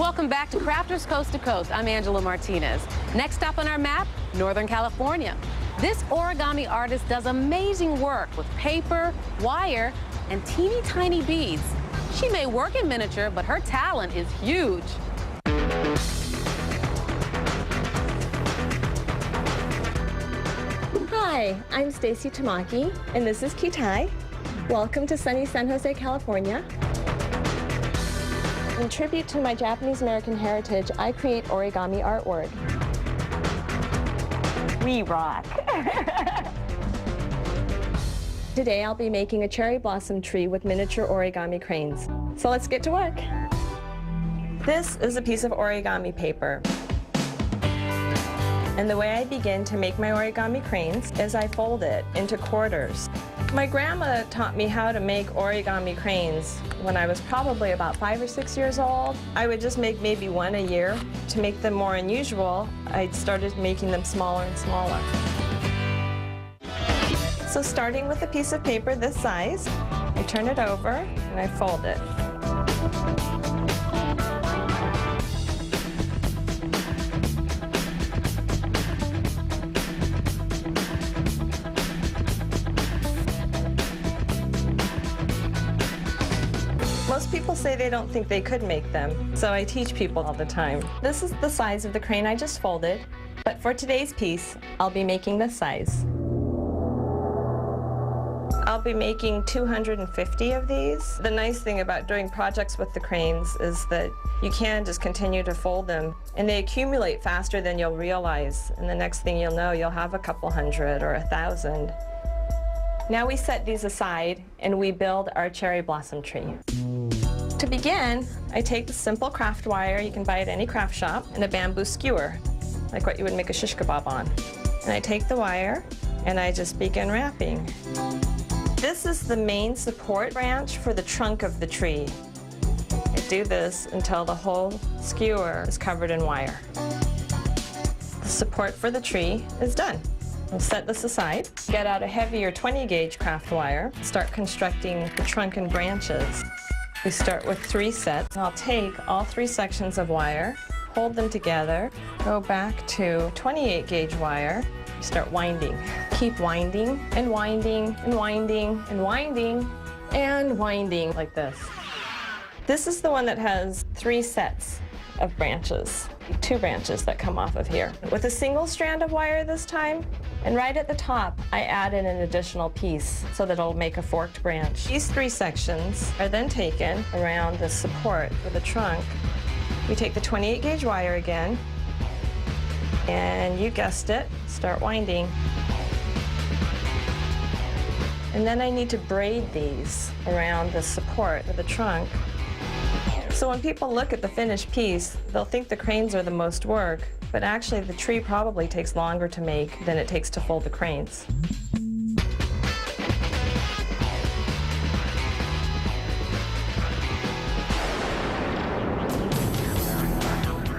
Welcome back to Crafters Coast to Coast. I'm Angela Martinez. Next stop on our map, Northern California. This origami artist does amazing work with paper, wire, and teeny tiny beads. She may work in miniature, but her talent is huge. Hi, I'm Stacy Tamaki, and this is Kitai. Welcome to sunny San Jose, California. In tribute to my Japanese-American heritage, I create origami artwork. We rock! Today I'll be making a cherry blossom tree with miniature origami cranes. So let's get to work. This is a piece of origami paper. And the way I begin to make my origami cranes is I fold it into quarters. My grandma taught me how to make origami cranes when I was probably about 5 or 6 years old. I would just make maybe one a year. To make them more unusual, I started making them smaller and smaller. So starting with a piece of paper this size, I turn it over and I fold it. Most people say they don't think they could make them, so I teach people all the time. This is the size of the crane I just folded, but for today's piece, I'll be making this size. I'll be making 250 of these. The nice thing about doing projects with the cranes is that you can just continue to fold them, and they accumulate faster than you'll realize. And the next thing you'll know, you'll have a couple hundred or 1,000. Now we set these aside, and we build our cherry blossom tree. To begin, I take the simple craft wire you can buy at any craft shop and a bamboo skewer, like what you would make a shish kebab on. And I take the wire and I just begin wrapping. This is the main support branch for the trunk of the tree. I do this until the whole skewer is covered in wire. The support for the tree is done. I'll set this aside, get out a heavier 20-gauge craft wire, start constructing the trunk and branches. We start with 3 sets. I'll take all 3 sections of wire, hold them together, go back to 28-gauge wire, start winding. Keep winding and winding and winding and winding and winding like this. This is the one that has 3 sets of branches, 2 branches that come off of here. With a single strand of wire this time, and right at the top, I added an additional piece so that it'll make a forked branch. These 3 sections are then taken around the support for the trunk. We take the 28-gauge wire again, and you guessed it, start winding. And then I need to braid these around the support of the trunk. So when people look at the finished piece, they'll think the cranes are the most work, but actually the tree probably takes longer to make than it takes to fold the cranes.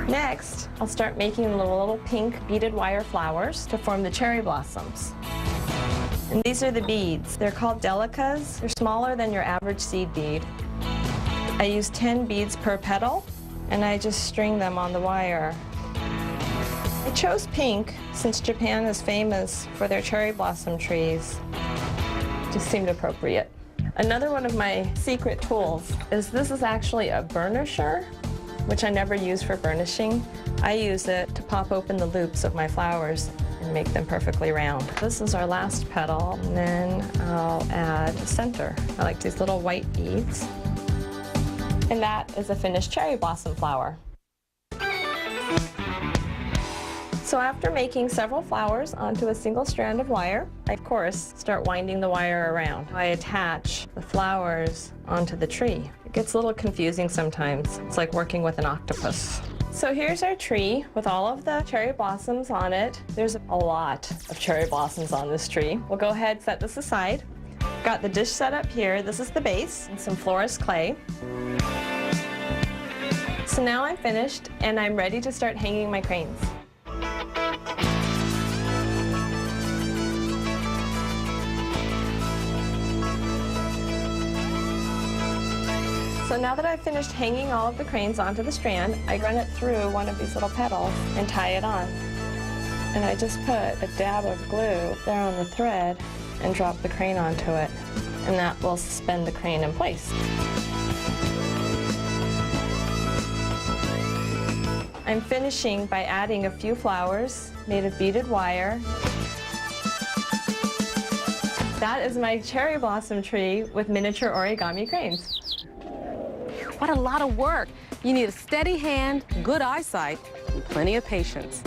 Next, I'll start making the little pink beaded wire flowers to form the cherry blossoms. And these are the beads. They're called delicas. They're smaller than your average seed bead. I use 10 beads per petal, and I just string them on the wire. I chose pink since Japan is famous for their cherry blossom trees. Just seemed appropriate. Another one of my secret tools is this is actually a burnisher, which I never use for burnishing. I use it to pop open the loops of my flowers and make them perfectly round. This is our last petal, and then I'll add the center. I like these little white beads. And that is a finished cherry blossom flower. So after making several flowers onto a single strand of wire, I, of course, start winding the wire around. I attach the flowers onto the tree. It gets a little confusing sometimes. It's like working with an octopus. So here's our tree with all of the cherry blossoms on it. There's a lot of cherry blossoms on this tree. We'll go ahead and set this aside. Got the dish set up here. This is the base and some florist clay. So now I'm finished and I'm ready to start hanging my cranes. So now that I've finished hanging all of the cranes onto the strand, I run it through one of these little petals and tie it on. And I just put a dab of glue there on the thread and drop the crane onto it. And that will suspend the crane in place. I'm finishing by adding a few flowers made of beaded wire. That is my cherry blossom tree with miniature origami cranes. What a lot of work. You need a steady hand, good eyesight, and plenty of patience.